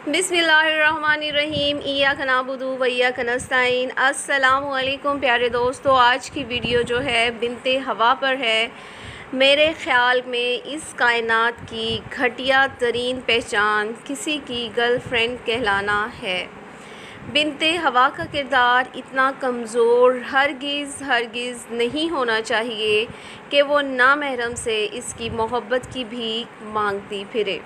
बिस्मिल्लाहिर्रहमानिर्रहीम इय्याक नअबुदु व इय्याक नस्तईन। अस्सलामु अलैकुम प्यारे दोस्तों, आज की वीडियो जो है बिन्ते हवा पर है। मेरे ख़्याल में इस कायनात की घटिया तरीन पहचान किसी की गर्लफ्रेंड कहलाना है। बिन्ते हवा का किरदार इतना कमज़ोर हरगिज़ नहीं होना चाहिए कि वो नामहरम से इसकी मोहब्बत की भीख मांगती फिरे,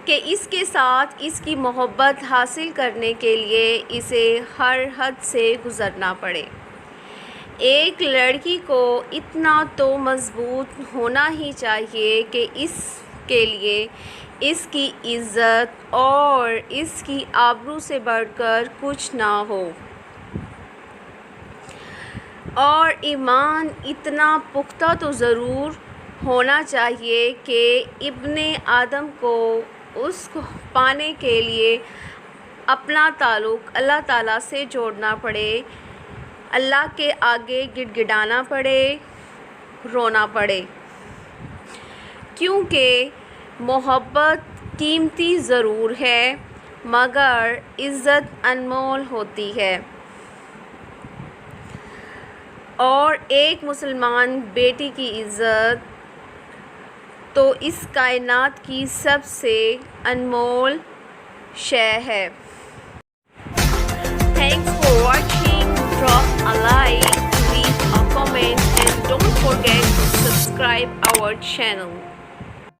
कि इसके साथ इसकी मोहब्बत हासिल करने के लिए इसे हर हद से गुज़रना पड़े। एक लड़की को इतना तो मज़बूत होना ही चाहिए कि इसके लिए इसकी इज़्ज़त और इसकी आबरू से बढ़कर कुछ ना हो, और ईमान इतना पुख्ता तो ज़रूर होना चाहिए कि इब्ने आदम को उसको पाने के लिए अपना ताल्लुक़ अल्लाह ताला से जोड़ना पड़े, अल्लाह के आगे गिड़गिड़ाना पड़े, रोना पड़े, क्योंकि मोहब्बत कीमती ज़रूर है मगर इज़्ज़त अनमोल होती है। और एक मुसलमान बेटी की इज़्ज़त तो इस कायनात की सबसे अनमोल शय है। Thanks for watching. Drop a like, leave a comment and don't forget to subscribe our channel.